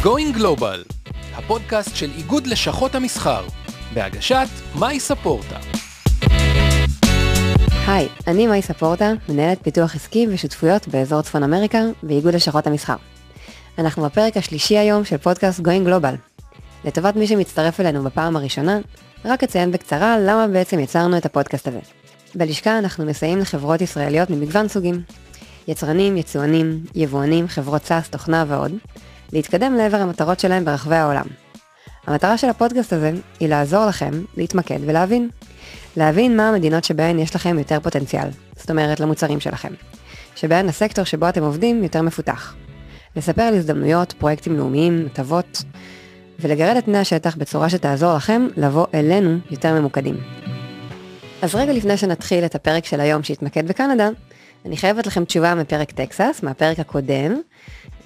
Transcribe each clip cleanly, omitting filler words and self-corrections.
Going Global, הפודקאסט של איגוד לשכות המסחר, בהגשת מאיסה פורטה. היי, אני מאיסה פורטה, מנהלת פיתוח עסקי ושותפויות באזור צפון אמריקה באיגוד לשכות המסחר. אנחנו בפרק השלישי היום של פודקאסט Going Global. לטובת מי שמצטרף אלינו בפעם הראשונה, רק אציין בקצרה למה בעצם יצרנו את הפודקאסט הזה. בלשכה אנחנו מסייעים לחברות ישראליות ממגוון סוגים. יצרנים, יצואנים, יבואנים, חברות סאס, תוכנה ועוד, להתקדם לעבר המטרות שלהם ברחבי העולם. המטרה של הפודקאסט הזה היא לעזור לכם להתמקד ולהבין מה המדינות שבהן יש לכם יותר פוטנציאל, זאת אומרת למוצרים שלכם, שבהן הסקטור שבו אתם עובדים יותר מפותח. לספר על הזדמנויות, פרויקטים לאומיים, הטבות, ולגרד את פני השטח בצורה שתעזור לכם לבוא אלינו יותר ממוקדים. אז רגע לפני שנתחיל את הפרק של היום שהתמקד בקנדה, אני חייבת לכם תשובה מפרק טקסס, מהפרק הקודם.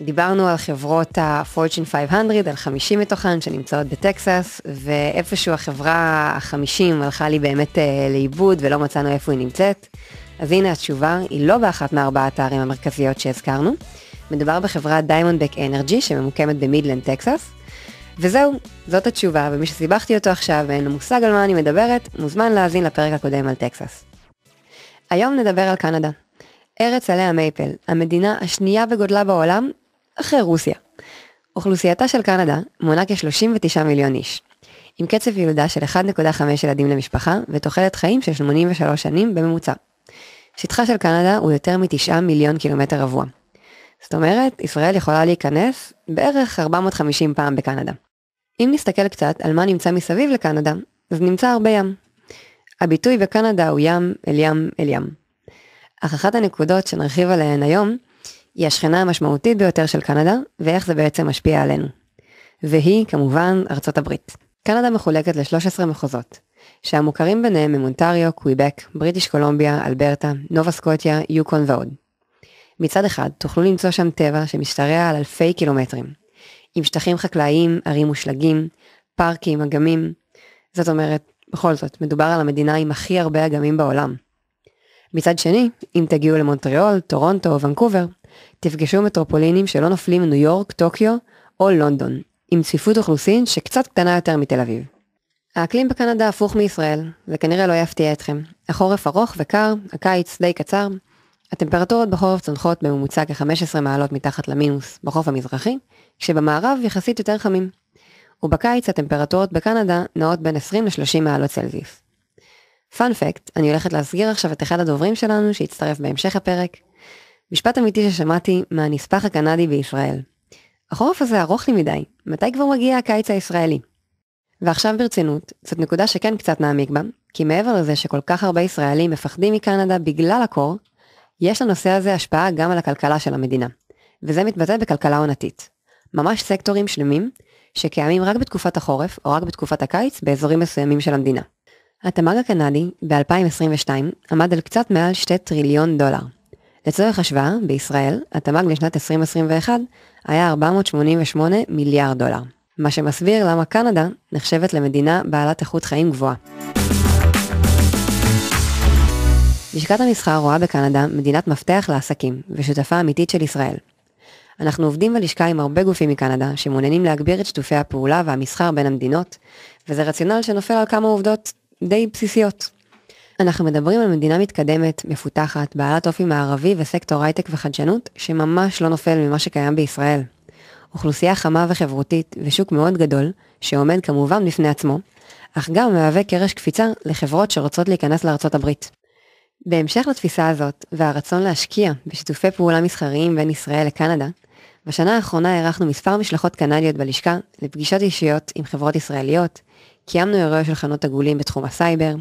דיברנו על חברות ה-Fortune 500, על 50 מתוכן שנמצאות בטקסס, ואיפשהו החברה ה-50 הלכה לי באמת לאיבוד ולא מצאנו איפה היא נמצאת. אז הנה התשובה, היא לא באחת מארבעת הערים המרכזיות שהזכרנו. מדובר בחברה Diamondback Energy שממוקמת במידלנד, טקסס. וזהו, זאת התשובה, ומי שסיבכתי אותו עכשיו ואין לו מושג על מה אני מדברת, מוזמן להאזין לפרק הקודם על טקסס. היום נדבר על קנדה. ארץ עלי המייפל, המדינה השנייה בגודלה בעולם, אחרי רוסיה. אוכלוסייתה של קנדה מונה כ-39 מיליון איש, עם קצב ילודה של 1.5 ילדים למשפחה, ותוחלת חיים של 83 שנים בממוצע. שטחה של קנדה הוא יותר מ9 מיליון קילומטר רבוע. זאת אומרת, ישראל יכולה להיכנס בערך 450 פעם בקנדה. אם נסתכל קצת על מה נמצא מסביב לקנדה, אז נמצא הרבה ים. הביטוי בקנדה הוא ים אל ים אל ים. אך אחת הנקודות שנרחיב עליהן היום, היא השכנה המשמעותית ביותר של קנדה, ואיך זה בעצם משפיע עלינו. והיא, כמובן, ארצות הברית. קנדה מחולקת ל-13 מחוזות, שהמוכרים ביניהם הם אונטריו, קוויבק, בריטיש קולומביה, אלברטה, נובה סקוטיה, יוקון ועוד. מצד אחד, תוכלו למצוא שם טבע שמשתרע על אלפי קילומטרים, עם שטחים חקלאיים, ערים ושלגים, פארקים, אגמים. זאת אומרת, בכל זאת, מדובר על המדינה עם הכי הרבה אגמים בעולם. מצד שני, אם תגיעו למונטריאול, טורונטו או ונקובר, תפגשו מטרופולינים שלא נופלים מניו יורק, טוקיו או לונדון, עם צפיפות אוכלוסין שקצת קטנה יותר מתל אביב. האקלים בקנדה הפוך מישראל, וכנראה לא יפתיע אתכם. החורף ארוך וקר, הקיץ די קצר, הטמפרטורות בחורף צונחות בממוצע כ-15 מעלות מתחת למינוס בחוף המזרחי, כשבמערב יחסית יותר חמים. ובקיץ הטמפרטורות בקנדה נעות בין 20 ל-30 מעלות צלזיוס. פאנפקט, אני הולכת להסגיר עכשיו את אחד הדוברים שלנו שהצטרף בהמשך הפרק. משפט אמיתי ששמעתי מהנספח הקנדי בישראל. החורף הזה ארוך לי מדי, מתי כבר מגיע הקיץ הישראלי? ועכשיו ברצינות, זאת נקודה שכן קצת נעמיק בה, כי מעבר לזה שכל כך הרבה ישראלים מפחדים מקנדה בגלל הקור, יש לנושא הזה השפעה גם על הכלכלה של המדינה, וזה מתבטא בכלכלה עונתית. ממש סקטורים שלמים שקיימים רק בתקופת החורף או רק בתקופת הקיץ באזורים מסוימים של המדינה. התמ"ג הקנדי ב-2022 עמד על קצת מעל 2 טריליון דולר. לצורך השוואה, בישראל, התמ"ג לשנת 2021 היה 488 מיליארד דולר, מה שמסביר למה קנדה נחשבת למדינה בעלת איכות חיים גבוהה. לשכת המסחר רואה בקנדה מדינת מפתח לעסקים ושותפה אמיתית של ישראל. אנחנו עובדים בלשכה עם הרבה גופים מקנדה שמעוניינים להגביר את שיתופי הפעולה והמסחר בין המדינות, וזה רציונל שנופל על כמה עובדות די בסיסיות. אנחנו מדברים על מדינה מתקדמת, מפותחת, בעלת אופי מערבי וסקטור הייטק וחדשנות, שממש לא נופל ממה שקיים בישראל. אוכלוסייה חמה וחברותית ושוק מאוד גדול, שעומד כמובן בפני עצמו, אך גם מהווה קרש קפיצה לחברות שרוצות להיכנס לארצות הברית. בהמשך לתפיסה הזאת, והרצון להשקיע בשיתופי פעולה מסחריים בין ישראל לקנדה, בשנה האחרונה ערכנו מספר משלחות קנדיות בלשכה לפגישות אישיות עם חברות ישראליות, קיימנו אירוע של חנות עגולים בתחום הסייבר,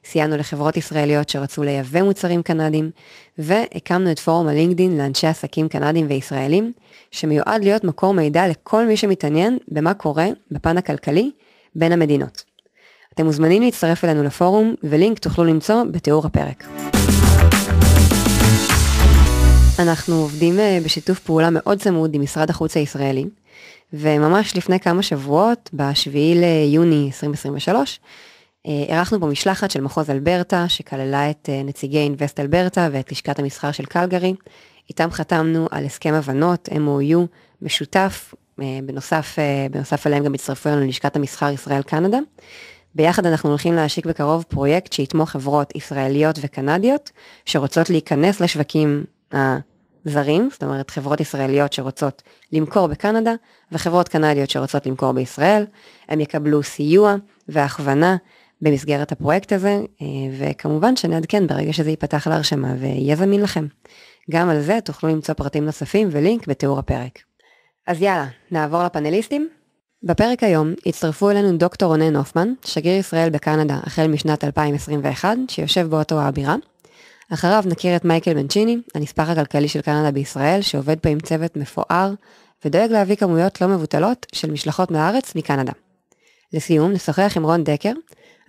סייענו לחברות ישראליות שרצו לייבא מוצרים קנדים, והקמנו את פורום הלינקדין לאנשי עסקים קנדים וישראלים, שמיועד להיות מקור מידע לכל מי שמתעניין במה קורה בפן הכלכלי בין המדינות. אתם מוזמנים להצטרף אלינו לפורום, ולינק תוכלו למצוא בתיאור הפרק. אנחנו עובדים בשיתוף פעולה מאוד צמוד עם משרד החוץ הישראלי, וממש לפני כמה שבועות, ב7 ליוני 2023, ערכנו בו משלחת של מחוז אלברטה, שכללה את נציגי אינבסט אלברטה ואת לשכת המסחר של קלגרי. איתם חתמנו על הסכם הבנות, MOU, משותף, בנוסף אליהם גם הצטרפו לנו לשכת המסחר ישראל קנדה. ביחד אנחנו הולכים להשיק בקרוב פרויקט שיתמוך חברות ישראליות וקנדיות שרוצות להיכנס לשווקים הזרים, זאת אומרת חברות ישראליות שרוצות למכור בקנדה וחברות קנדיות שרוצות למכור בישראל. הם יקבלו סיוע והכוונה במסגרת הפרויקט הזה, וכמובן שנעדכן ברגע שזה ייפתח להרשמה ויהיה זמין לכם. גם על זה תוכלו למצוא פרטים נוספים ולינק בתיאור הפרק. אז יאללה, נעבור לפאנליסטים. בפרק היום הצטרפו אלינו דוקטור רונן הופמן, שגריר ישראל בקנדה החל משנת 2021, שיושב באוטו הבירה. אחריו נכיר את מייקל מנצ'יני, הנספח הכלכלי של קנדה בישראל, שעובד פה עם צוות מפואר, ודואג להביא כמויות לא מבוטלות של משלחות מהארץ מקנדה. לסיום, נשוחח עם רון דקר,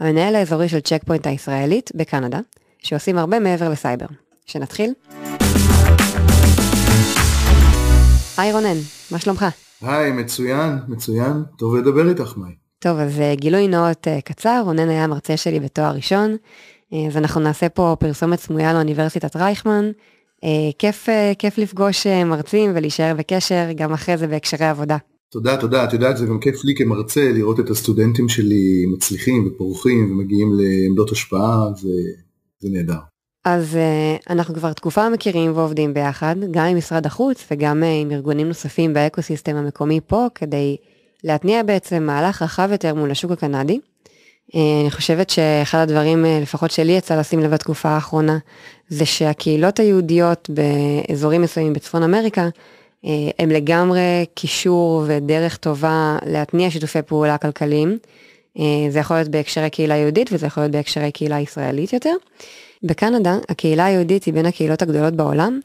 המנהל האזורי של צ'ק פוינט הישראלית בקנדה, שעושים הרבה מעבר לסייבר. שנתחיל? היי רונן, מה שלומך? היי, מצוין, טוב לדבר איתך מאי. טוב, אז גילוי נאות קצר, רונן היה מרצה שלי בתואר ראשון, אז אנחנו נעשה פה פרסומת סמויה לאוניברסיטת רייכמן, כיף לפגוש מרצים ולהישאר בקשר, גם אחרי זה בהקשרי עבודה. תודה, את יודעת, זה גם כיף לי כמרצה לראות את הסטודנטים שלי מצליחים ופורחים ומגיעים לעמדות השפעה, זה נהדר. אז אנחנו כבר תקופה מכירים ועובדים ביחד, גם עם משרד החוץ וגם עם ארגונים נוספים באקוסיסטם המקומי פה, כדי להתניע בעצם מהלך רחב יותר מול השוק הקנדי. אני חושבת שאחד הדברים, לפחות שלי יצא לשים לב בתקופה האחרונה, זה שהקהילות היהודיות באזורים מסוימים בצפון אמריקה, הם לגמרי קישור ודרך טובה להתניע שיתופי פעולה כלכליים. זה יכול להיות בהקשרי קהילה יהודית וזה יכול להיות בהקשרי קהילה ישראלית יותר. בקנדה, הקהילה היהודית היא בין הקהילות הגדולות בעולם,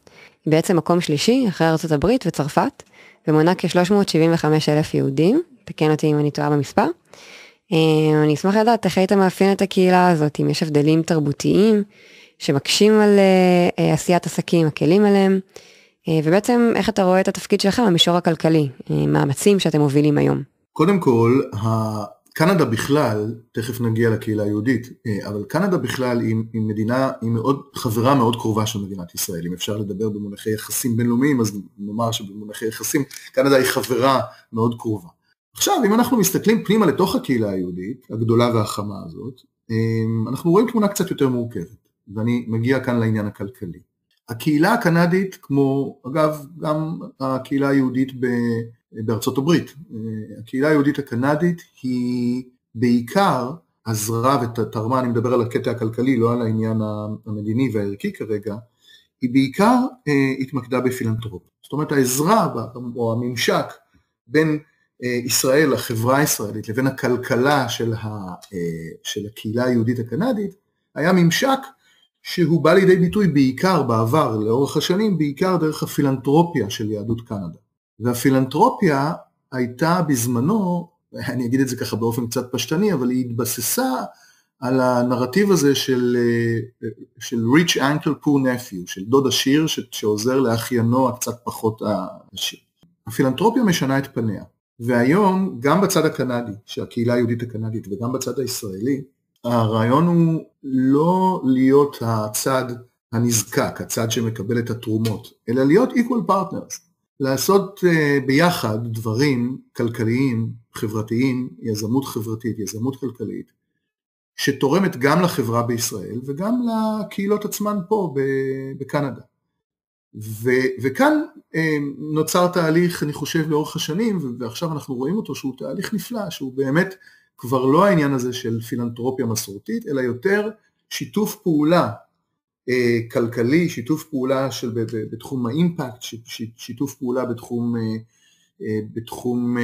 היא בעצם מקום שלישי אחרי ארצות הברית וצרפת, ומונה כ-375,000 יהודים, תקן אותי אם אני טועה במספר. אני אשמח לדעת איך היית מאפיין את הקהילה הזאת, אם יש הבדלים תרבותיים שמקשים על עשיית עסקים, הכלים עליהם, ובעצם איך אתה רואה את התפקיד שלך במישור הכלכלי, מאמצים שאתם מובילים היום. קודם כל, קנדה בכלל, תכף נגיע לקהילה היהודית, אבל קנדה בכלל היא מדינה, היא חברה מאוד קרובה של מדינת ישראל. אם אפשר לדבר במונחי יחסים בינלאומיים, אז נאמר שבמונחי יחסים, קנדה היא חברה מאוד קרובה. עכשיו, אם אנחנו מסתכלים פנימה לתוך הקהילה היהודית, הגדולה והחמה הזאת, אנחנו רואים תמונה קצת יותר מורכבת, ואני מגיע כאן לעניין הכלכלי. הקהילה הקנדית, כמו אגב גם הקהילה היהודית בארצות הברית, הקהילה היהודית הקנדית היא בעיקר עזרה ותרמה, אני מדבר על הקטע הכלכלי, לא על העניין המדיני והערכי כרגע, היא בעיקר התמקדה בפילנתרופיה. זאת אומרת, העזרה או הממשק בין ישראל, החברה הישראלית, לבין הכלכלה של הקהילה היהודית הקנדית, היה ממשק שהוא בא לידי ביטוי בעיקר בעבר, לאורך השנים, בעיקר דרך הפילנתרופיה של יהדות קנדה. והפילנתרופיה הייתה בזמנו, אני אגיד את זה ככה באופן קצת פשטני, אבל היא התבססה על הנרטיב הזה של rich uncle poor nephew, של דוד עשיר שעוזר לאחיינו הקצת פחות עשיר. הפילנתרופיה משנה את פניה, והיום גם בצד הקנדי, שהקהילה היהודית הקנדית, וגם בצד הישראלי, הרעיון הוא לא להיות הצד הנזקק, הצד שמקבל את התרומות, אלא להיות equal partners, לעשות ביחד דברים כלכליים, חברתיים, יזמות חברתית, יזמות כלכלית, שתורמת גם לחברה בישראל וגם לקהילות עצמן פה בקנדה. וכאן נוצר תהליך, אני חושב, לאורך השנים, ועכשיו אנחנו רואים אותו שהוא תהליך נפלא, שהוא באמת כבר לא העניין הזה של פילנתרופיה מסורתית, אלא יותר שיתוף פעולה כלכלי, שיתוף פעולה בתחום האימפקט, שיתוף פעולה בתחום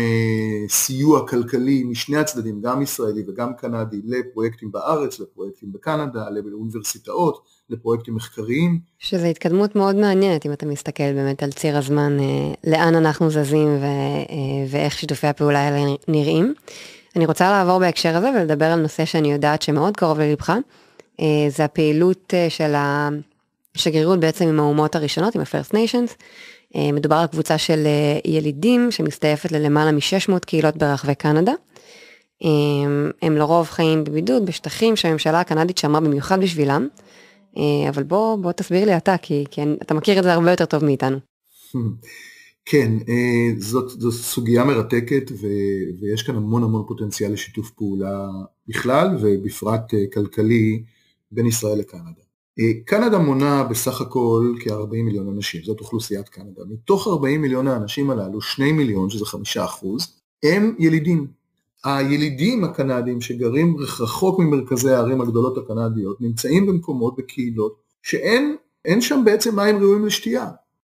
סיוע כלכלי משני הצדדים, גם ישראלי וגם קנדי, לפרויקטים בארץ, לפרויקטים בקנדה, לאוניברסיטאות, לפרויקטים מחקריים. שזו התקדמות מאוד מעניינת, אם אתה מסתכל באמת על ציר הזמן, לאן אנחנו זזים ואיך שיתופי הפעולה האלה נראים. אני רוצה לעבור בהקשר הזה ולדבר על נושא שאני יודעת שמאוד קרוב ללבך, זה הפעילות של השגרירות בעצם עם האומות הראשונות, עם ה-First Nations. מדובר על קבוצה של ילידים שמסתעפת ללמעלה מ-600 קהילות ברחבי קנדה. הם לרוב חיים בבידוד בשטחים שהממשלה הקנדית שמרה במיוחד בשבילם, אבל בוא תסביר לי אתה, כי אתה מכיר את זה הרבה יותר טוב מאיתנו. כן, זאת סוגיה מרתקת ויש כאן המון פוטנציאל לשיתוף פעולה בכלל ובפרט כלכלי בין ישראל לקנדה. קנדה מונה בסך הכל כ-40 מיליון אנשים, זאת אוכלוסיית קנדה. מתוך 40 מיליון האנשים הללו, 2 מיליון, שזה 5%, הם ילידים. הילידים הקנדים שגרים רחוק ממרכזי הערים הגדולות הקנדיות, נמצאים במקומות, בקהילות, שאין שם בעצם מים ראויים לשתייה.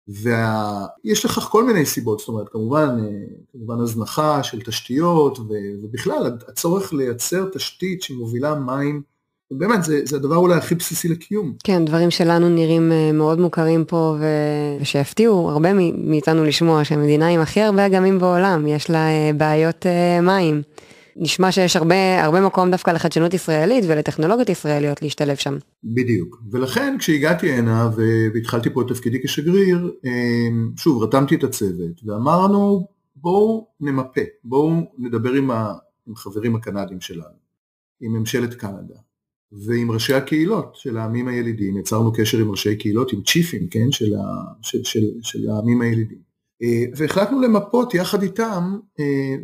ויש לכך כל מיני סיבות, זאת אומרת, כמובן הזנחה של תשתיות, ובכלל הצורך לייצר תשתית שמובילה מים, באמת זה הדבר אולי הכי בסיסי לקיום. כן, דברים שלנו נראים מאוד מוכרים פה, ושהפתיעו הרבה מאיתנו לשמוע שהמדינה עם הכי הרבה אגמים בעולם, יש לה בעיות מים. נשמע שיש הרבה מקום דווקא לחדשנות ישראלית ולטכנולוגיות ישראליות להשתלב שם. בדיוק, ולכן כשהגעתי הנה והתחלתי פה את תפקידי כשגריר, שוב רתמתי את הצוות ואמרנו בואו נמפה, בואו נדבר עם חברים הקנדים שלנו, עם ממשלת קנדה ועם ראשי הקהילות של העמים הילידים, יצרנו קשר עם ראשי קהילות, עם צ'יפים, כן, של העמים הילידים. והחלטנו למפות יחד איתם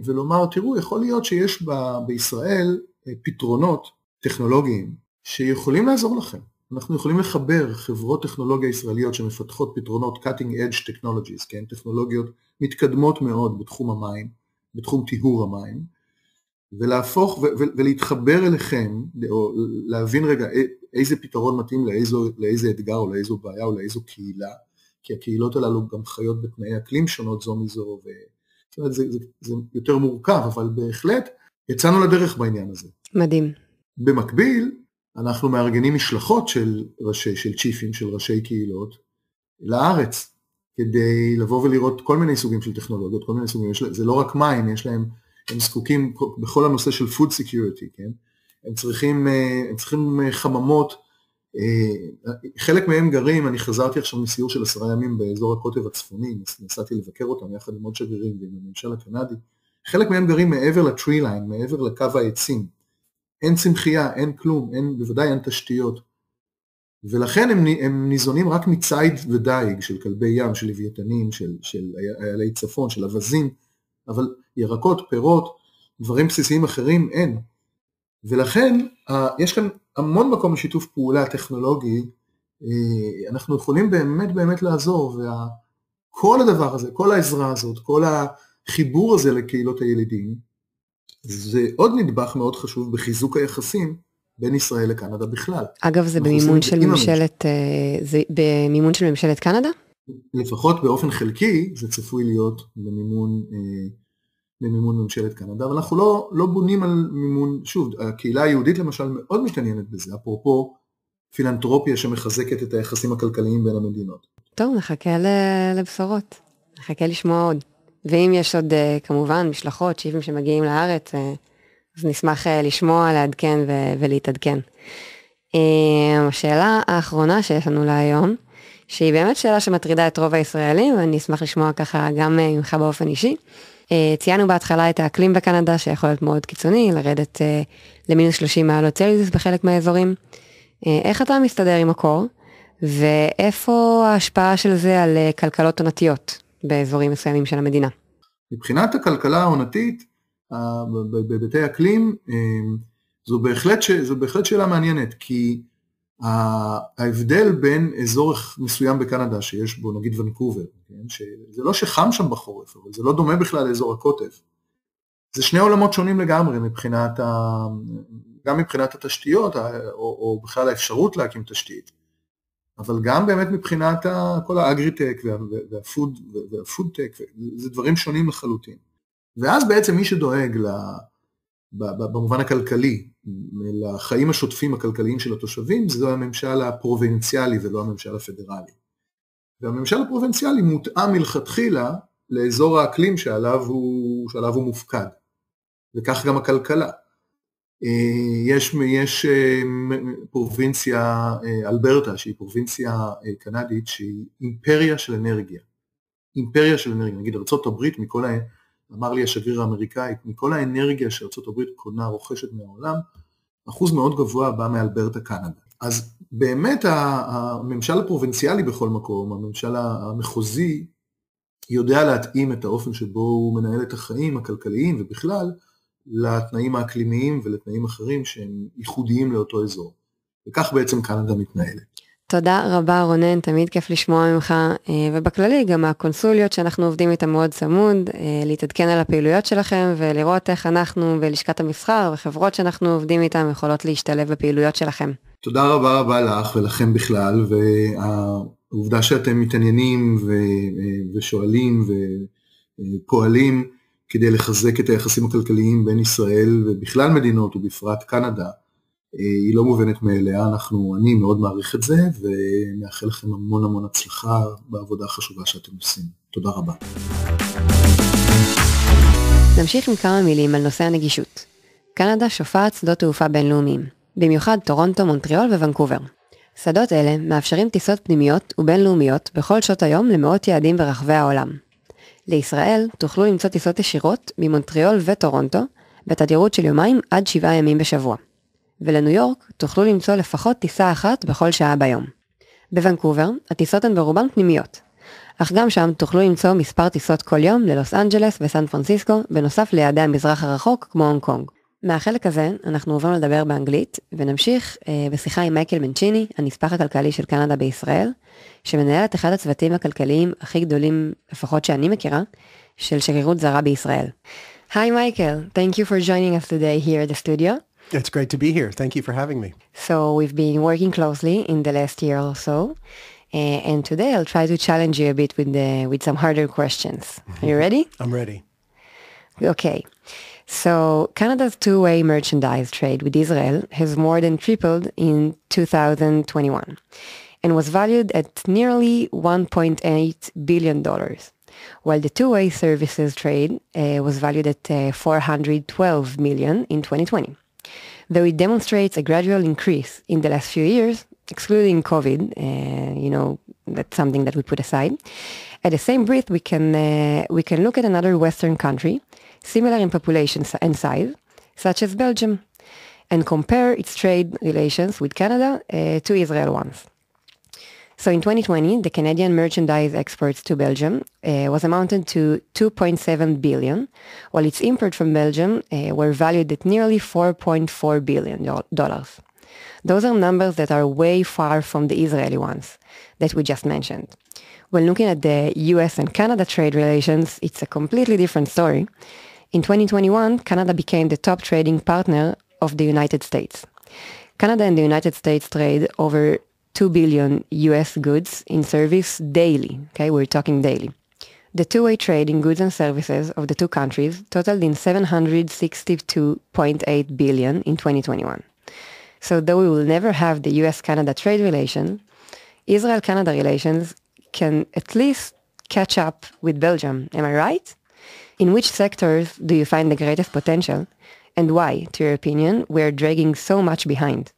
ולומר, תראו, יכול להיות שיש בישראל פתרונות טכנולוגיים שיכולים לעזור לכם. אנחנו יכולים לחבר חברות טכנולוגיה ישראליות שמפתחות פתרונות cutting edge technologies, כן? טכנולוגיות מתקדמות מאוד בתחום המים, בתחום טיהור המים, ולהפוך ולהתחבר אליכם, או להבין רגע איזה פתרון מתאים לאיזה אתגר או לאיזו בעיה או לאיזו קהילה, כי הקהילות הללו גם חיות בתנאי אקלים שונות זו מזו, זאת אומרת, זה יותר מורכב, אבל בהחלט יצאנו לדרך בעניין הזה. מדהים. במקביל, אנחנו מארגנים משלחות של צ'יפים, של ראשי קהילות, לארץ, כדי לבוא ולראות כל מיני סוגים של טכנולוגיות, כל מיני סוגים, זה לא רק מים, הם זקוקים בכל הנושא של food security, כן? הם צריכים חממות, חלק מהם גרים, אני חזרתי עכשיו מסיור של 10 ימים באזור הקוטב הצפוני, נסעתי לבקר אותם יחד עם עוד שגרירים ועם הממשל הקנדי, חלק מהם גרים מעבר לטרי ליין, מעבר לקו העצים, אין צמחייה, אין כלום, בוודאי אין תשתיות, ולכן הם ניזונים רק מצייד ודייג של כלבי ים, של לוויתנים, של איילי צפון, של אבזים, אבל ירקות, פירות, דברים בסיסיים אחרים אין. ולכן יש כאן המון מקום לשיתוף פעולה טכנולוגי, אנחנו יכולים באמת לעזור, וכל הדבר הזה, כל העזרה הזאת, כל החיבור הזה לקהילות הילידים, זה עוד נדבך מאוד חשוב בחיזוק היחסים בין ישראל לקנדה בכלל. אגב, זה במימון של ממשלת קנדה? לפחות באופן חלקי, זה צפוי להיות במימון ממשלת קנדה, אבל אנחנו לא בונים על מימון, שוב, הקהילה היהודית למשל מאוד מתעניינת בזה, אפרופו פילנתרופיה שמחזקת את היחסים הכלכליים בין המדינות. טוב, נחכה לבשורות, נחכה לשמוע עוד. ואם יש עוד כמובן משלחות, צ'יפים שמגיעים לארץ, אז נשמח לשמוע, לעדכן ולהתעדכן. השאלה האחרונה שיש לנו להיום, שהיא באמת שאלה שמטרידה את רוב הישראלים, ואני אשמח לשמוע ככה גם ממך באופן אישי. ציינו בהתחלה את האקלים בקנדה, שיכול להיות מאוד קיצוני, לרדת למינוס 30 מעלות צלזיוס בחלק מהאזורים. איך אתה מסתדר עם הקור, ואיפה ההשפעה של זה על כלכלות עונתיות באזורים מסוימים של המדינה? מבחינת הכלכלה העונתית, בביתי אקלים, זו בהחלט שאלה מעניינת, כי ההבדל בין אזור מסוים בקנדה, שיש בו נגיד ונקובר, כן? שזה לא שחם שם בחורף, אבל זה לא דומה בכלל לאזור הקוטב. זה שני עולמות שונים לגמרי, גם מבחינת התשתיות, או בכלל האפשרות להקים תשתית, אבל גם באמת מבחינת כל האגריטק והפודטק, זה דברים שונים לחלוטין. ואז בעצם מי שדואג במובן הכלכלי, לחיים השוטפים הכלכליים של התושבים, זה הממשל הפרובינציאלי ולא הממשל הפדרלי. והממשל הפרובינציאלי מותאם מלכתחילה לאזור האקלים שעליו הוא מופקד, וכך גם הכלכלה. יש פרובינציה אלברטה, שהיא פרובינציה קנדית, שהיא אימפריה של אנרגיה. נגיד ארצות הברית, אמר לי השגריר האמריקאי, מכל האנרגיה שארצות הברית רוכשת מהעולם, אחוז מאוד גבוה בא מאלברטה קנדה. אז באמת הממשל הפרובינציאלי בכל מקום, הממשל המחוזי, יודע להתאים את האופן שבו הוא מנהל את החיים הכלכליים ובכלל לתנאים האקלימיים ולתנאים אחרים שהם ייחודיים לאותו אזור. וכך בעצם קנדה מתנהלת. תודה רבה רונן, תמיד כיף לשמוע ממך, ובכללי גם הקונסוליות שאנחנו עובדים איתן מאוד צמוד, להתעדכן על הפעילויות שלכם ולראות איך אנחנו בלשכת המסחר וחברות שאנחנו עובדים איתן יכולות להשתלב בפעילויות שלכם. תודה רבה רבה לך ולכם בכלל, והעובדה שאתם מתעניינים ושואלים ופועלים כדי לחזק את היחסים הכלכליים בין ישראל ובכלל מדינות ובפרט קנדה, היא לא מובנת מאליה. אני מאוד מעריך את זה ומאחל לכם המון המון הצלחה בעבודה החשובה שאתם עושים. תודה רבה. נמשיך עם כמה מילים על נושא הנגישות. קנדה שופעת שדות תעופה בינלאומיים, במיוחד טורונטו, מונטריאול וונקובר. שדות אלה מאפשרים טיסות פנימיות ובינלאומיות בכל שעות היום למאות יעדים ברחבי העולם. לישראל תוכלו למצוא טיסות ישירות ממונטריאול וטורונטו בתדירות של 2 עד 7 ימים בשבוע. ולניו יורק תוכלו למצוא לפחות טיסה אחת בכל שעה ביום. בוונקובר הטיסות הן ברובן פנימיות, אך גם שם תוכלו למצוא מספר טיסות כל יום ללוס אנג'לס וסן פרנסיסקו, בנוסף ליעדי המזרח הרחוק כמו הונג קונג. מהחלק הזה אנחנו עוברים לדבר באנגלית, ונמשיך בשיחה עם מייקל מנצ'יני, הנספח הכלכלי של קנדה בישראל, שמנהל את אחד הצוותים הכלכליים הכי גדולים, לפחות שאני מכירה, של שגרירות זרה בישראל. Hi Michael, thank you for joining us today here at the studio. It's great to be here. Thank you for having me. So we've been working closely in the last year or so, and today I'll try to challenge you a bit with some harder questions. Are you ready? I'm ready. Okay. So Canada's two-way merchandise trade with Israel has more than tripled in 2021 and was valued at nearly $1.8 billion, while the two-way services trade was valued at $412 million in 2020. Though it demonstrates a gradual increase in the last few years, excluding COVID, that's something that we put aside. At the same breath, we can look at another Western country, similar in population and size, such as Belgium, and compare its trade relations with Canada to Israel ones. So in 2020, the Canadian merchandise exports to Belgium was amounted to $2.7 billion, while its import from Belgium were valued at nearly $4.4 billion. Those are numbers that are way far from the Israeli ones that we just mentioned. When looking at the US and Canada trade relations, it's a completely different story. In 2021, Canada became the top trading partner of the United States. Canada and the United States trade over 2 billion US goods in service daily. Okay, we're talking daily. The two-way trade in goods and services of the two countries totaled in $762.8 billion in 2021. So though we will never have the US-Canada trade relation, Israel-Canada relations can at least catch up with Belgium. Am I right? In which sectors do you find the greatest potential? And why, to your opinion, we're dragging so much behind?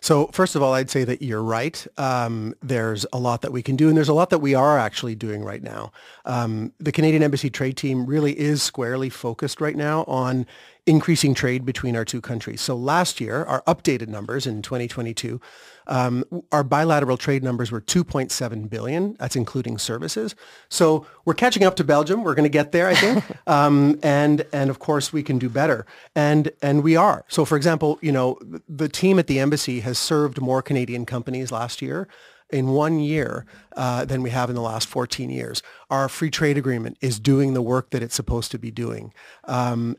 So first of all, I'd say that you're right. There's a lot that we can do, and there's a lot that we are actually doing right now. The Canadian Embassy Trade Team really is squarely focused right now on increasing trade between our two countries. So last year, our updated numbers in 2022, our bilateral trade numbers were $2.7 billion. That's including services. So we're catching up to Belgium. We're going to get there, I think. And of course, we can do better. And we are. So for example, the team at the embassy has served more Canadian companies last year in 1 year than we have in the last 14 years. Our free trade agreement is doing the work that it's supposed to be doing. And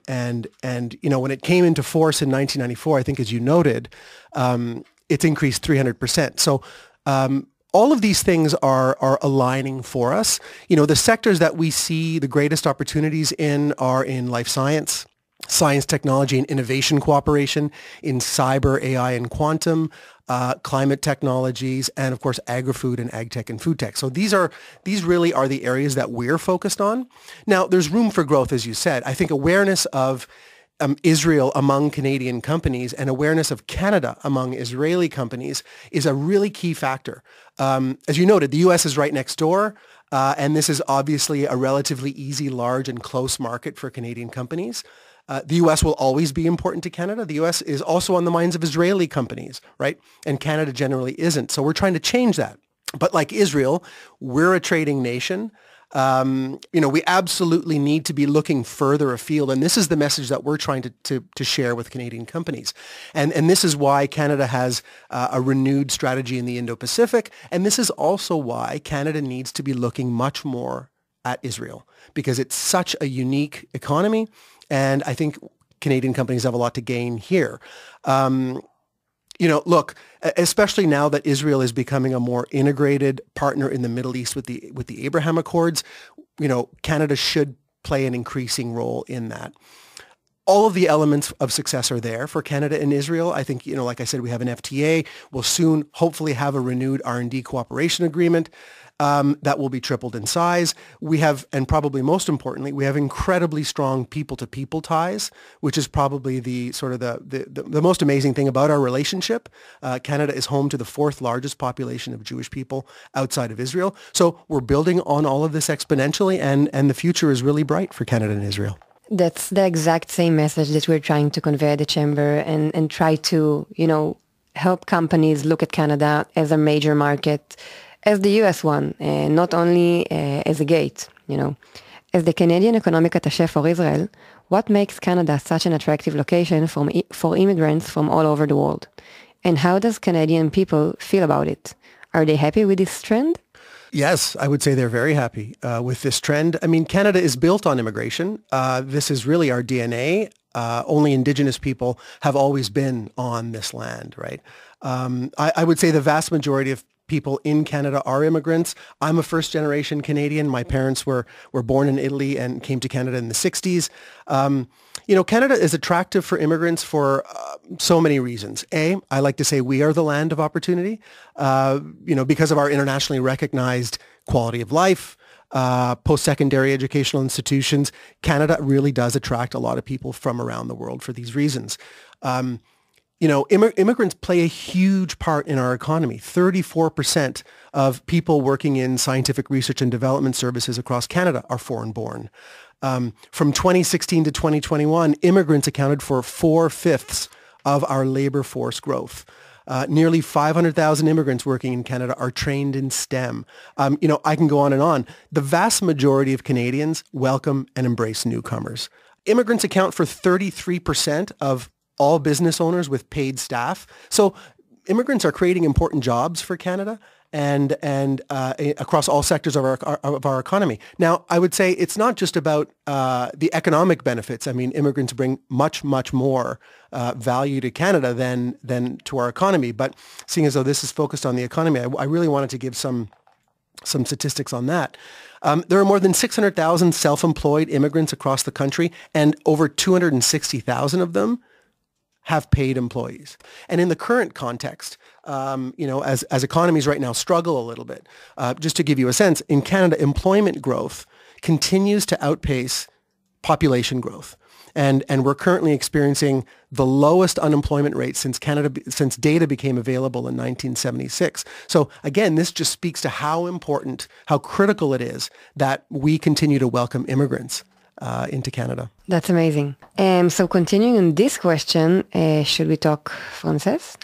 when it came into force in 1994, I think as you noted, it's increased 300%. So all of these things are aligning for us. The sectors that we see the greatest opportunities in are in life science, technology and innovation cooperation, in cyber, AI and quantum, climate technologies, and of course agri-food and ag-tech and food tech. So these really are the areas that we're focused on. Now, there's room for growth, as you said. I think awareness of Israel among Canadian companies and awareness of Canada among Israeli companies is a really key factor. As you noted, the U.S. is right next door, and this is obviously a relatively easy, large, and close market for Canadian companies. The U.S. will always be important to Canada. The U.S. is also on the minds of Israeli companies, right? And Canada generally isn't. So we're trying to change that. But like Israel, we're a trading nation. We absolutely need to be looking further afield. And this is the message that we're trying to share with Canadian companies. And this is why Canada has a renewed strategy in the Indo-Pacific. And this is also why Canada needs to be looking much more at Israel, because it's such a unique economy. And I think Canadian companies have a lot to gain here. Look, especially now that Israel is becoming a more integrated partner in the Middle East with the Abraham Accords, Canada should play an increasing role in that. All of the elements of success are there for Canada and Israel. I think, like I said, we have an FTA. We'll soon hopefully have a renewed R&D cooperation agreement that will be tripled in size. We have, and probably most importantly, we have incredibly strong people-to-people ties, which is probably the most amazing thing about our relationship. Canada is home to the fourth largest population of Jewish people outside of Israel. So we're building on all of this exponentially, and the future is really bright for Canada and Israel. That's the exact same message that we're trying to convey at the Chamber and try to, help companies look at Canada as a major market, as the US one, not only as a gate, As the Canadian Economic Attaché for Israel, what makes Canada such an attractive location for immigrants from all over the world? And how does Canadian people feel about it? Are they happy with this trend? Yes, I would say they're very happy with this trend. I mean, Canada is built on immigration. This is really our DNA. Only Indigenous people have always been on this land, right? I would say the vast majority of people in Canada are immigrants. I'm a first-generation Canadian. My parents were born in Italy and came to Canada in the 60s. Canada is attractive for immigrants for so many reasons. I like to say we are the land of opportunity, because of our internationally recognized quality of life, post-secondary educational institutions. Canada really does attract a lot of people from around the world for these reasons. Immigrants play a huge part in our economy. 34% of people working in scientific research and development services across Canada are foreign-born. From 2016 to 2021, immigrants accounted for 4/5 of our labor force growth. Nearly 500,000 immigrants working in Canada are trained in STEM. I can go on and on. The vast majority of Canadians welcome and embrace newcomers. Immigrants account for 33% of all business owners with paid staff. So immigrants are creating important jobs for Canada and across all sectors of our economy. Now, I would say it's not just about the economic benefits. I mean, immigrants bring much, much more value to Canada than to our economy. But seeing as though this is focused on the economy, I really wanted to give some statistics on that. There are more than 600,000 self-employed immigrants across the country, and over 260,000 of them have paid employees. And in the current context, as economies right now struggle a little bit, just to give you a sense, in Canada, employment growth continues to outpace population growth. And we're currently experiencing the lowest unemployment rate since data became available in 1976. So again, this just speaks to how important, how critical it is that we continue to welcome immigrants into Canada. That's amazing. So continuing on this question, should we talk français?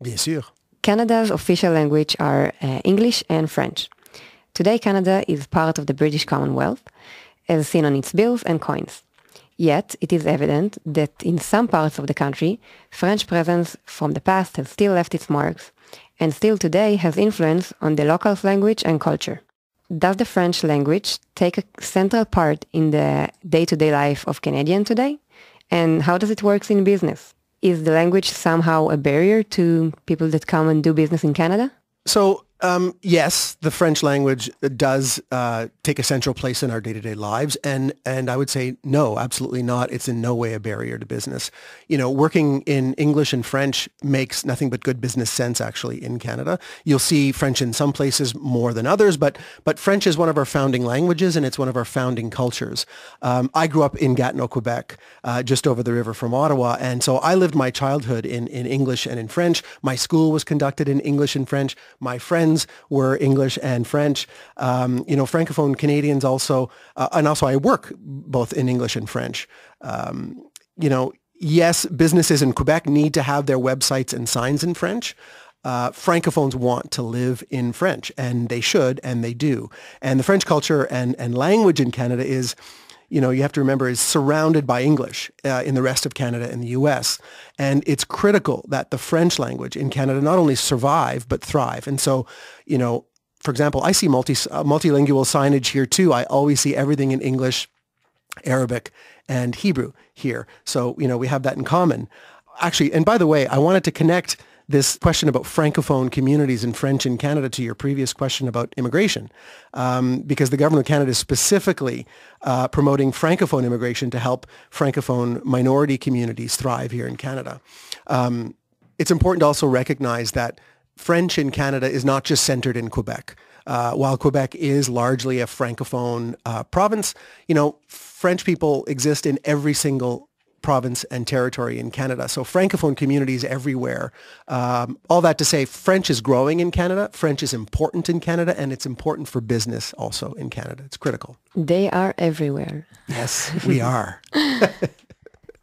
Bien sûr. Canada's official language are English and French. Today, Canada is part of the British Commonwealth, as seen on its bills and coins. Yet, it is evident that in some parts of the country, French presence from the past has still left its marks, and still today has influence on the local language and culture. Does the French language take a central part in the day-to-day life of Canadian today? And how does it work in business? Is the language somehow a barrier to people that come and do business in Canada? So, yes, the French language does take a central place in our day-to-day lives. And I would say, no, absolutely not. It's in no way a barrier to business. Working in English and French makes nothing but good business sense, actually, in Canada. You'll see French in some places more than others, but French is one of our founding languages, and it's one of our founding cultures. I grew up in Gatineau, Quebec, just over the river from Ottawa. And so I lived my childhood in English and in French. My school was conducted in English and French. My friends were English and French. Francophone Canadians also, and also I work both in English and French. Yes, businesses in Quebec need to have their websites and signs in French. Francophones want to live in French, and they should, and they do. And the French culture and language in Canada is, you have to remember, is surrounded by English in the rest of Canada and the U.S. And it's critical that the French language in Canada not only survive, but thrive. And so, for example, I see multilingual signage here too. I always see everything in English, Arabic, and Hebrew here. So, we have that in common. Actually, and by the way, I wanted to connect this question about Francophone communities in French in Canada to your previous question about immigration, because the government of Canada is specifically promoting Francophone immigration to help Francophone minority communities thrive here in Canada. It's important to also recognize that French in Canada is not just centered in Quebec. While Quebec is largely a Francophone province, French people exist in every single province and territory in Canada. So Francophone communities everywhere. All that to say, French is growing in Canada. French is important in Canada, and it's important for business also in Canada. It's critical. They are everywhere. Yes, we are.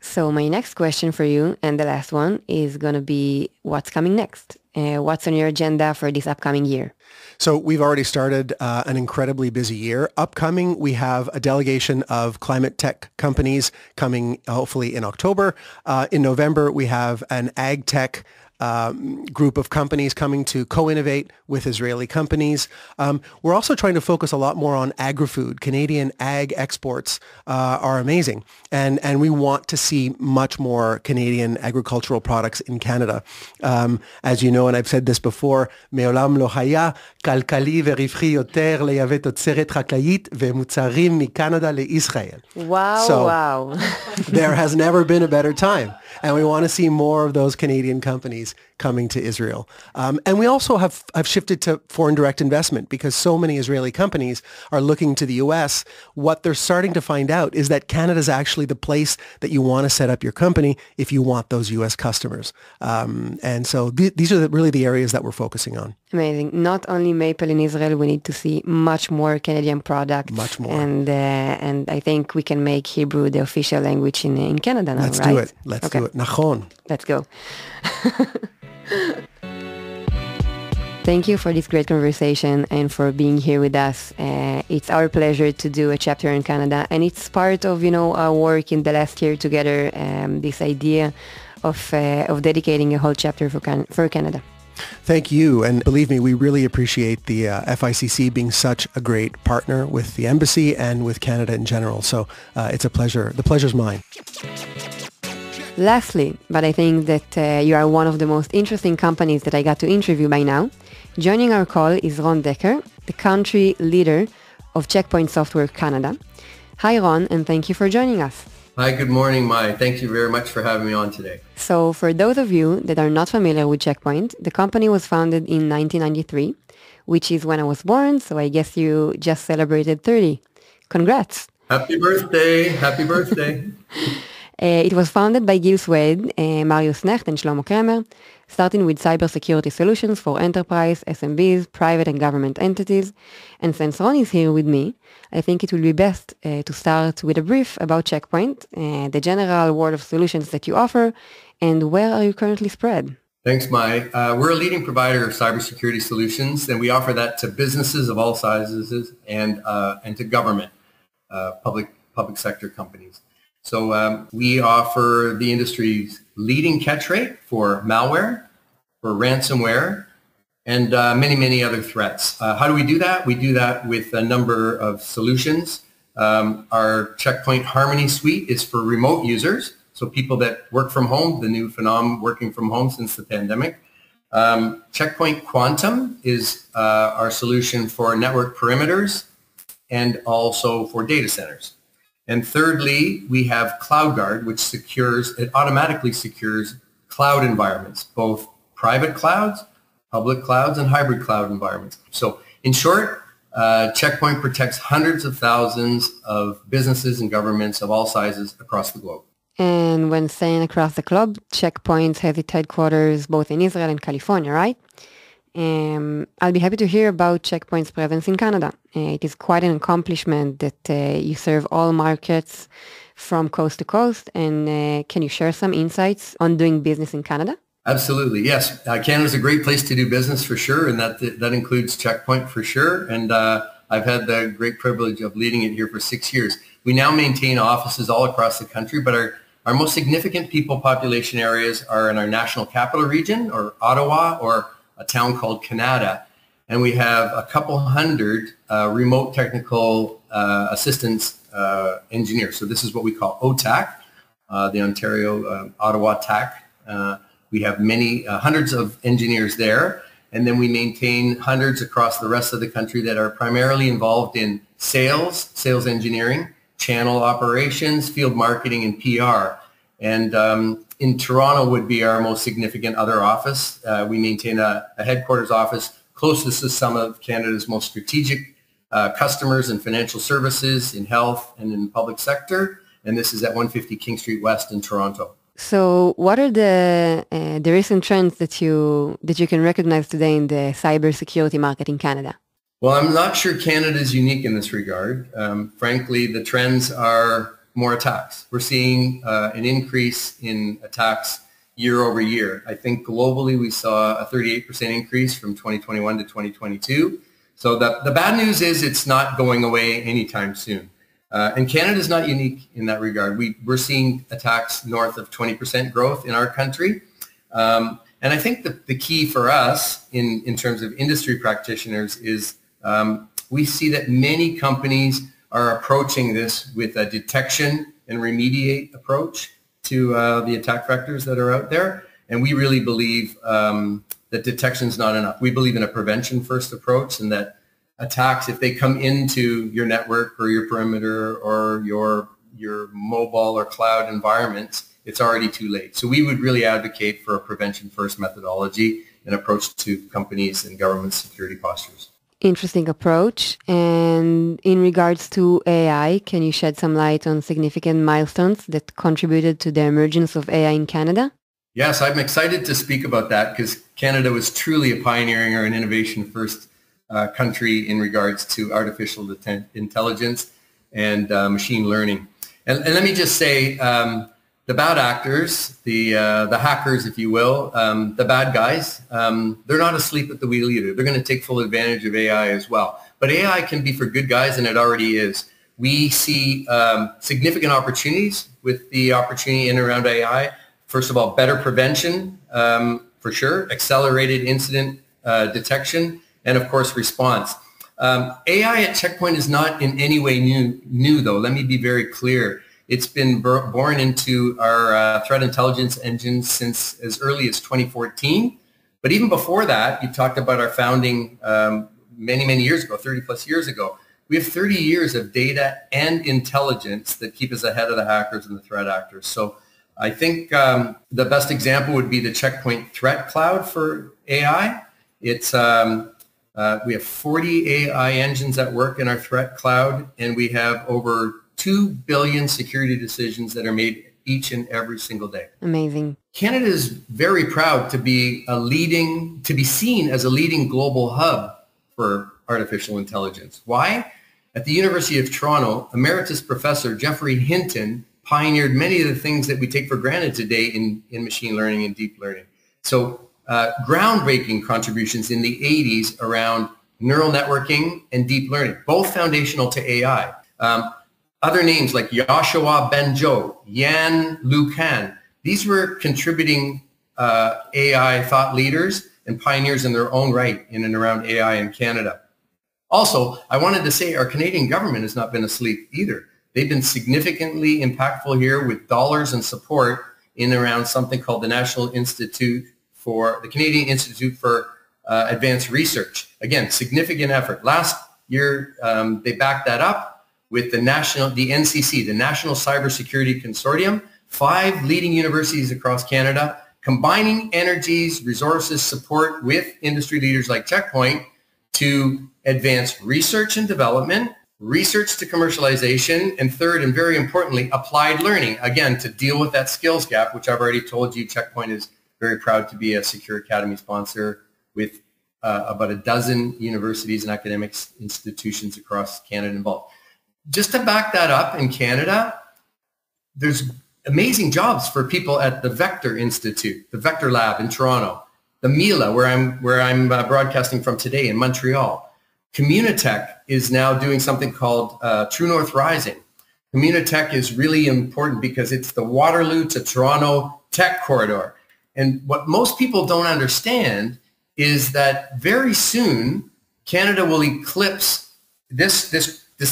So my next question for you, and the last one, is going to be what's coming next? What's on your agenda for this upcoming year? So we've already started an incredibly busy year. Upcoming, we have a delegation of climate tech companies coming hopefully in October. In November, we have an ag tech group of companies coming to co-innovate with Israeli companies. We're also trying to focus a lot more on agri-food. Canadian ag exports are amazing, and we want to see much more Canadian agricultural products in Canada. As you know, and I've said this before, מעולם לא היה כלכלי ורווחי יותר לייבא תוצרת חקלאית ומוצרים מקנדה לישראל. Wow. There has never been a better time. And we want to see more of those Canadian companies coming to Israel. And we also have shifted to foreign direct investment because so many Israeli companies are looking to the U.S. What they're starting to find out is that Canada is actually the place that you want to set up your company if you want those U.S. customers. And so these are really the areas that we're focusing on. Amazing. Not only maple in Israel, we need to see much more Canadian products. Much more. And I think we can make Hebrew the official language in Canada now, Let's right? do it. Let's do it. Nachon. Let's go. Thank you for this great conversation and for being here with us. It's our pleasure to do a chapter in Canada, and it's part of, our work in the last year together, this idea of dedicating a whole chapter for Canada. Thank you. And believe me, we really appreciate the FICC being such a great partner with the embassy and with Canada in general. So it's a pleasure. The pleasure's mine. Lastly, but I think that you are one of the most interesting companies that I got to interview by now. Joining our call is Ron Decker, the country leader of Checkpoint Software Canada. Hi, Ron, and thank you for joining us. Hi, good morning, Mai. Thank you very much for having me on today. So for those of you that are not familiar with Checkpoint, the company was founded in 1993, which is when I was born, so I guess you just celebrated 30. Congrats. Happy birthday. Happy birthday. It was founded by Gil Swed, Marius Necht, and Shlomo Kramer, starting with cybersecurity solutions for enterprise, SMBs, private and government entities. And since Ron is here with me, I think it will be best to start with a brief about Checkpoint, the general world of solutions that you offer, and where are you currently spread? Thanks, Mai. We're a leading provider of cybersecurity solutions, and we offer that to businesses of all sizes and to government, public sector companies. So we offer the industry's leading catch rate for malware, for ransomware, and many, many other threats. How do we do that? We do that with a number of solutions. Our Checkpoint Harmony Suite is for remote users, so people that work from home, the new phenomenon working from home since the pandemic. Checkpoint Quantum is our solution for network perimeters and also for data centers. And thirdly, we have CloudGuard, which it automatically secures cloud environments, both private clouds, public clouds, and hybrid cloud environments. So in short, Checkpoint protects hundreds of thousands of businesses and governments of all sizes across the globe. And when saying across the globe, Checkpoint has its headquarters both in Israel and California, right? I'll be happy to hear about Checkpoint's presence in Canada. It is quite an accomplishment that you serve all markets from coast to coast. And can you share some insights on doing business in Canada? Absolutely, yes. Canada's a great place to do business for sure, and that includes Checkpoint for sure. And I've had the great privilege of leading it here for 6 years. We now maintain offices all across the country, but our most significant people population areas are in our national capital region, or Ottawa, or a town called Canada. And we have a couple hundred remote technical assistance engineers. So this is what we call OTAC, the Ontario Ottawa TAC. We have many hundreds of engineers there, and then we maintain hundreds across the rest of the country that are primarily involved in sales engineering, channel operations, field marketing, and PR. And in Toronto would be our most significant other office. We maintain a headquarters office closest to some of Canada's most strategic customers in financial services, in health, and in the public sector. And this is at 150 King Street West in Toronto. So what are the recent trends that you can recognize today in the cybersecurity market in Canada? Well, I'm not sure Canada is unique in this regard. Frankly, the trends are more attacks. We're seeing an increase in attacks year over year. I think globally we saw a 38% increase from 2021 to 2022. So the bad news is it's not going away anytime soon. And Canada is not unique in that regard. We're seeing attacks north of 20% growth in our country. And I think the key for us in terms of industry practitioners is we see that many companies are approaching this with a detection and remediate approach to the attack vectors that are out there. And we really believe that detection is not enough. We believe in a prevention first approach, and that attacks, if they come into your network or your perimeter or your mobile or cloud environments, it's already too late. So we would really advocate for a prevention first methodology and approach to companies and government security postures. Interesting approach. And in regards to AI, can you shed some light on significant milestones that contributed to the emergence of AI in Canada? Yes, I'm excited to speak about that because Canada was truly a pioneering or an innovation first country in regards to artificial intelligence and machine learning. And let me just say, the bad actors, the hackers, if you will, the bad guys, they're not asleep at the wheel either. They're going to take full advantage of AI as well. But AI can be for good guys, and it already is. We see significant opportunities with the opportunity in and around AI. First of all, better prevention, for sure, accelerated incident detection, and of course, response. AI at Checkpoint is not in any way new though. Let me be very clear. It's been born into our threat intelligence engine since as early as 2014. But even before that, you talked about our founding many, many years ago, 30 plus years ago. We have 30 years of data and intelligence that keep us ahead of the hackers and the threat actors. So I think the best example would be the Checkpoint Threat Cloud for AI. It's we have 40 AI engines that work in our threat cloud, and we have over 2 billion security decisions that are made each and every single day. Amazing. Canada is very proud to be seen as a leading global hub for artificial intelligence. Why? At the University of Toronto, Emeritus Professor Geoffrey Hinton pioneered many of the things that we take for granted today in machine learning and deep learning. So groundbreaking contributions in the 80s around neural networking and deep learning, both foundational to AI. Other names like Yoshua Bengio, Yan Lucan, these were contributing AI thought leaders and pioneers in their own right in and around AI in Canada. Also, I wanted to say our Canadian government has not been asleep either. They've been significantly impactful here with dollars and support in around something called the Canadian Institute for Advanced Research. Again, significant effort. Last year, they backed that up with the NCC, the National Cybersecurity Consortium, 5 leading universities across Canada, combining energies, resources, support with industry leaders like Checkpoint to advance research and development, research to commercialization, and third, and very importantly, applied learning, again, to deal with that skills gap, which I've already told you, Checkpoint is very proud to be a Secure Academy sponsor with about a dozen universities and academic institutions across Canada involved. Just to back that up, in Canada, there's amazing jobs for people at the Vector Institute, the Vector Lab in Toronto, the Mila, where I'm broadcasting from today in Montreal. Communitech is now doing something called True North Rising. Communitech is really important because it's the Waterloo to Toronto tech corridor. And what most people don't understand is that very soon Canada will eclipse this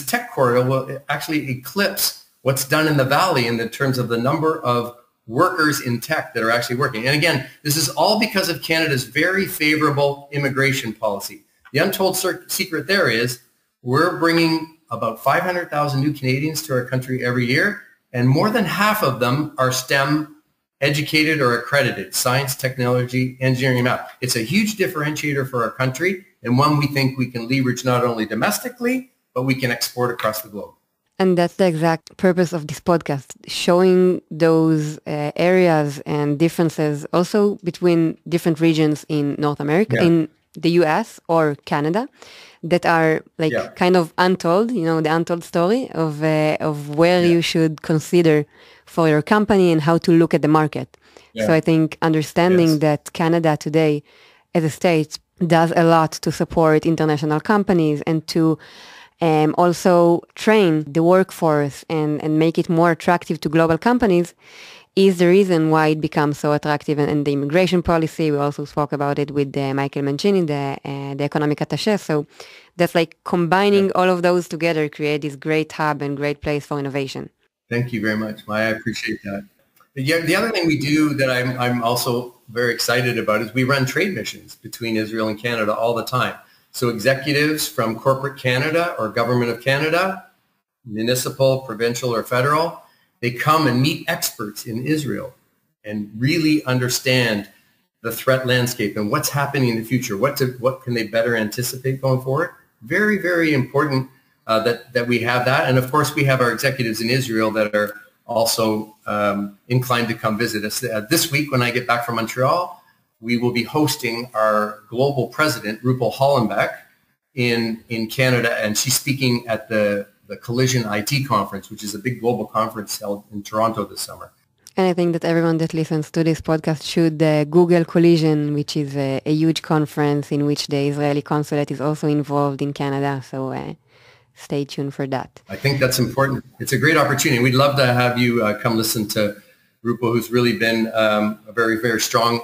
tech corridor will actually eclipse what's done in the valley in the terms of the number of workers in tech that are actually working. And again, this is all because of Canada's very favorable immigration policy. The untold secret there is we're bringing about 500,000 new Canadians to our country every year, and more than half of them are STEM educated or accredited, science, technology, engineering, and math. It's a huge differentiator for our country, and one we think we can leverage not only domestically, but we can export across the globe. And that's the exact purpose of this podcast, showing those areas and differences also between different regions in North America, in the US or Canada, that are like kind of untold, you know, the untold story of where you should consider for your company and how to look at the market. So I think understanding that Canada today as a state does a lot to support international companies and to also train the workforce and make it more attractive to global companies is the reason why it becomes so attractive. And the immigration policy, we also spoke about it with Michael Mancini, the economic attaché. So that's like combining all of those together, create this great hub and great place for innovation. Thank you very much, Maya. I appreciate that. The other thing we do that I'm also very excited about is we run trade missions between Israel and Canada all the time. So executives from corporate Canada or government of Canada, municipal, provincial, or federal, they come and meet experts in Israel and really understand the threat landscape and what's happening in the future. What can they better anticipate going forward? Very, very important that we have that. And of course, we have our executives in Israel that are also inclined to come visit us. This week, when I get back from Montreal, we will be hosting our global president, Rupal Hollenbeck, in Canada, and she's speaking at the Collision IT conference, which is a big global conference held in Toronto this summer. And I think that everyone that listens to this podcast should Google Collision, which is a huge conference in which the Israeli consulate is also involved in Canada. So stay tuned for that. I think that's important. It's a great opportunity. We'd love to have you come listen to Rupal, who's really been a very, very strong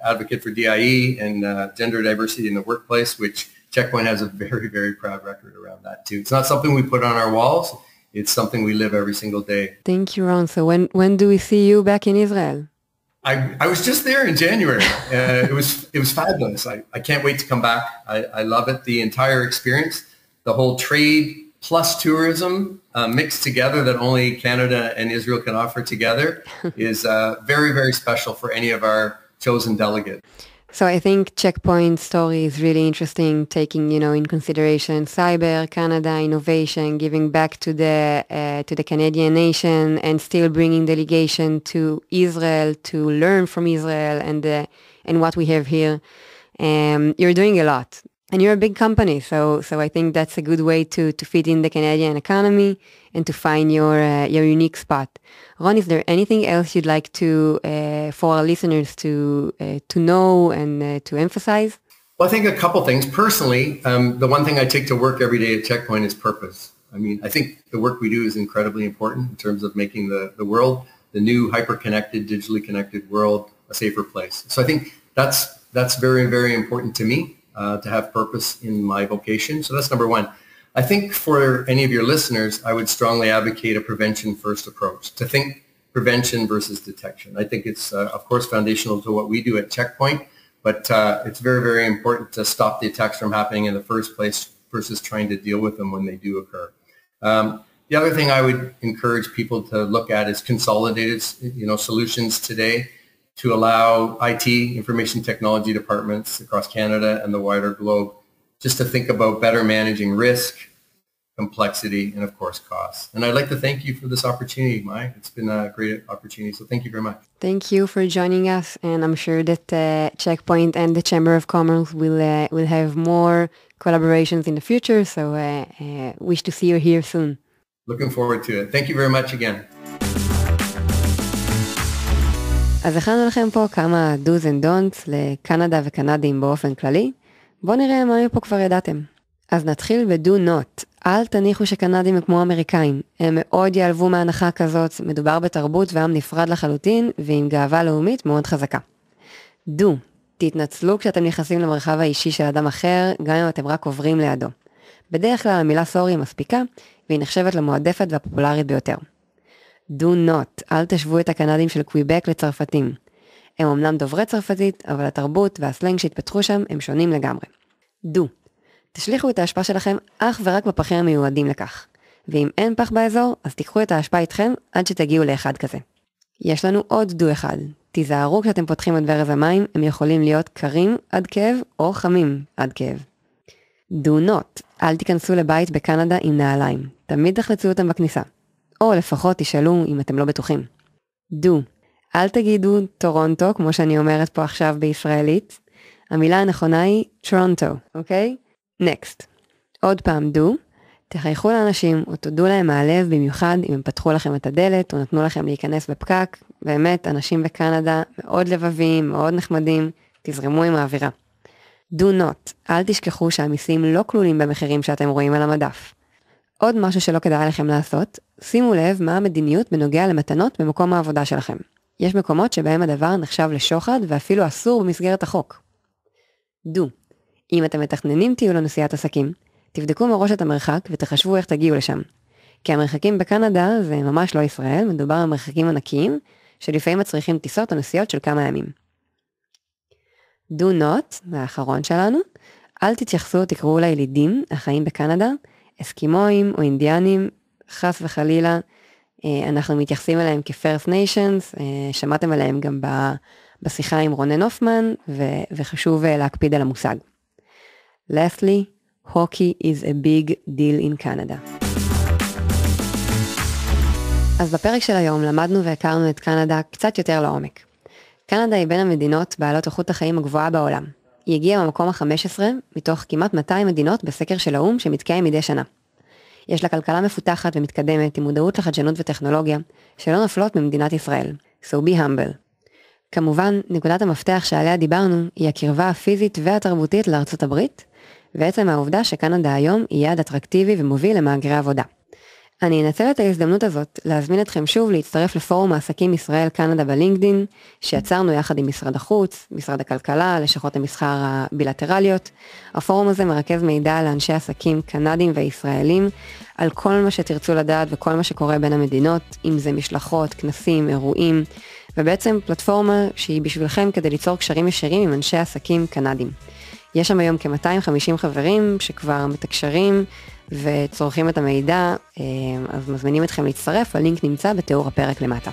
advocate for DIE and gender diversity in the workplace, which Checkpoint has a very, very proud record around that too. It's not something we put on our walls. It's something we live every single day. Thank you, Ron. So when do we see you back in Israel? I was just there in January. It was fabulous. I can't wait to come back. I love it. The entire experience, the whole trade plus tourism mixed together that only Canada and Israel can offer together is very, very special for any of our chosen delegates. So I think Checkpoint's story is really interesting, taking, in consideration cyber, Canada, innovation, giving back to the Canadian nation, and still bringing delegation to Israel to learn from Israel and what we have here. You're doing a lot, and you're a big company, so I think that's a good way to fit in the Canadian economy and to find your unique spot. Ron, is there anything else you'd like to for our listeners to know and to emphasize? Well, I think a couple things. Personally, the one thing I take to work every day at Checkpoint is purpose. I mean, I think the work we do is incredibly important in terms of making the world, the new hyper-connected, digitally connected world, a safer place. So I think that's very, very important to me, to have purpose in my vocation. So that's number one. I think for any of your listeners, I would strongly advocate a prevention-first approach, to think prevention versus detection. I think it's, of course, foundational to what we do at Checkpoint, but it's very, very important to stop the attacks from happening in the first place versus trying to deal with them when they do occur. The other thing I would encourage people to look at is consolidated, solutions today to allow IT, information technology departments across Canada and the wider globe just to think about better managing risk, complexity, and of course, costs. And I'd like to thank you for this opportunity, Mai. It's been a great opportunity, so thank you very much. Thank you for joining us, and I'm sure that Checkpoint and the Chamber of Commerce will have more collaborations in the future, so wish to see you here soon. Looking forward to it. Thank you very much again. אז הכנו לכם פה כמה do's and don'ts לקנדה וקנדים באופן כללי. בואו נראה מה פה כבר ידעתם. אז נתחיל ב-do not. אל תניחו שקנדים הם כמו אמריקאים. הם מאוד יעלבו מהנחה כזאת. מדובר בתרבות ועם נפרד לחלוטין ועם גאווה לאומית מאוד חזקה. do. תתנצלו כשאתם נכנסים למרחב האישי של אדם אחר, גם אם אתם רק עוברים לידו. בדרך כלל המילה סורי מספיקה, והיא נחשבת למועדפת והפופולרית ביותר. do not. אל תשוו את הקנדים של קוויבק לצרפתים. הם אמנם דוברי צרפתית, אבל התרבות והסלנג שהתפתחו שם הם שונים לגמרי. do. תשליכו את ההשפעה שלכם אך ורק בפחים המיועדים לכך. ואם אין פח באזור, אז תיקחו את ההשפעה איתכם עד שתגיעו לאחד כזה. יש לנו עוד do אחד. תיזהרו כשאתם פותחים את ברז המים, הם יכולים להיות קרים עד כאב או חמים עד כאב. do not. אל תיכנסו לבית בקנדה עם נעליים. תמיד תחלצו אותם בכניסה. או לפחות תשאלו אם אתם לא בטוחים. do. אל תגידו טורונטו, כמו שאני אומרת פה עכשיו בישראלית. המילה הנכונה היא טורונטו, אוקיי? next. עוד פעם do. תחייכו לאנשים או תודו להם מהלב, במיוחד אם הם פתחו לכם את הדלת או נתנו לכם להיכנס בפקק. באמת, אנשים בקנדה מאוד לבבים, מאוד נחמדים, תזרמו עם האווירה. do not. אל תשכחו שהמיסים לא כלולים במחירים שאתם רואים על המדף. עוד משהו שלא כדאי לכם לעשות, שימו לב מה המדיניות בנוגע למתנות במקום העבודה שלכם. יש מקומות שבהם הדבר נחשב לשוחד ואפילו אסור במסגרת החוק. do. אם אתם מתכננים טיול לנסיעת עסקים, תבדקו מראש את המרחק ותחשבו איך תגיעו לשם. כי המרחקים בקנדה זה ממש לא ישראל, מדובר על מרחקים ענקיים, שלפעמים מצריכים טיסות או נסיעות של כמה ימים. do not, האחרון שלנו, אל תתייחסו, תקראו לילידים החיים בקנדה, אסקימואים או אינדיאנים, חס וחלילה, אנחנו מתייחסים אליהם כ-First Nations, שמעתם עליהם גם בשיחה עם רונן הופמן, וחשוב להקפיד על המושג. Lastly, hockey is a big deal in Canada. אז בפרק של היום למדנו והכרנו את קנדה קצת יותר לעומק. קנדה היא בין המדינות בעלות איכות החיים הגבוהה בעולם. היא הגיעה במקום ה-15 מתוך כמעט 200 מדינות בסקר של האו"ם שמתקיים מדי שנה. יש לה כלכלה מפותחת ומתקדמת עם מודעות לחדשנות וטכנולוגיה שלא נפלות ממדינת ישראל. So be humble. כמובן, נקודת המפתח שעליה דיברנו היא הקרבה הפיזית והתרבותית לארצות הברית, ועצם העובדה שקנדה היום היא יעד אטרקטיבי ומוביל למהגרי עבודה. אני אנצל את ההזדמנות הזאת להזמין אתכם שוב להצטרף לפורום העסקים ישראל קנדה בלינקדין, שיצרנו יחד עם משרד החוץ, משרד הכלכלה, לשכות המסחר הבילטרליות. הפורום הזה מרכז מידע לאנשי עסקים קנדים וישראלים, על כל מה שתרצו לדעת וכל מה שקורה בין המדינות, אם זה משלחות, כנסים, אירועים, ובעצם פלטפורמה שהיא בשבילכם כדי ליצור קשרים ישירים עם אנשי עסקים קנדים. יש שם היום כ-250 חברים שכבר מתקשרים וצורכים את המידע, אז מזמינים אתכם להצטרף, הלינק נמצא בתיאור הפרק למטה.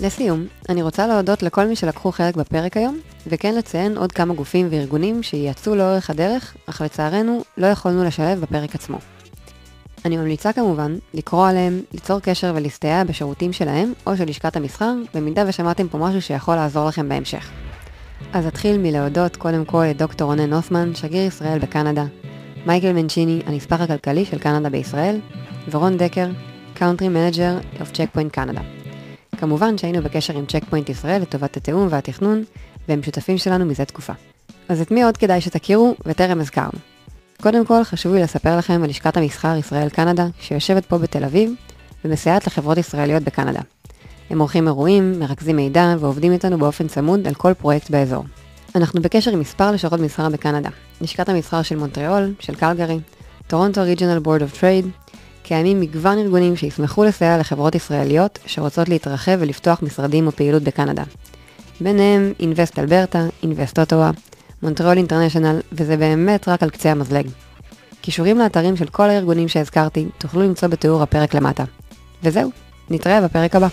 לסיום, אני רוצה להודות לכל מי שלקחו חלק בפרק היום, וכן לציין עוד כמה גופים וארגונים שיצאו לאורך הדרך, אך לצערנו לא יכולנו לשלב בפרק עצמו. אני ממליצה כמובן לקרוא עליהם, ליצור קשר ולהסתייע בשירותים שלהם או של לשכת המסחר, במידה ושמעתם פה משהו שיכול לעזור לכם בהמשך. אז אתחיל מלהודות קודם כל לדוקטור רונן הופמן, שגריר ישראל בקנדה, מייקל מנצ'יני, הנספח הכלכלי של קנדה בישראל, ורון דקר, Country Manager of Checkpoint Canada. כמובן שהיינו בקשר עם Checkpoint ישראל לטובת התיאום והתכנון, והם שותפים שלנו מזה תקופה. אז את מי עוד כדאי שתכירו וטרם הזכרנו? קודם כל חשוב לי לספר לכם על לשכת המסחר ישראל קנדה, שיושבת פה בתל אביב, ומסייעת לחברות ישראליות בקנדה. הם עורכים אירועים, מרכזים מידע ועובדים איתנו באופן צמוד על כל פרויקט באזור. אנחנו בקשר עם מספר לשכות מסחר בקנדה, לשכת המסחר של מונטריאול, של קלגרי, טורונטו ריג'ונל בורד אוף טרייד, קיימים מגוון ארגונים שישמחו לסייע לחברות ישראליות שרוצות להתרחב ולפתוח משרדים או פעילות בקנדה. ביניהם Invest אלברטה, Invest אוטווה, מונטריאול אינטרנשיונל, וזה באמת רק על קצה המזלג. קישורים לאתרים של כל הארגונים שהזכרתי תוכלו למצוא בתיאור הפרק למטה. וזהו, נתראה בפרק הבא.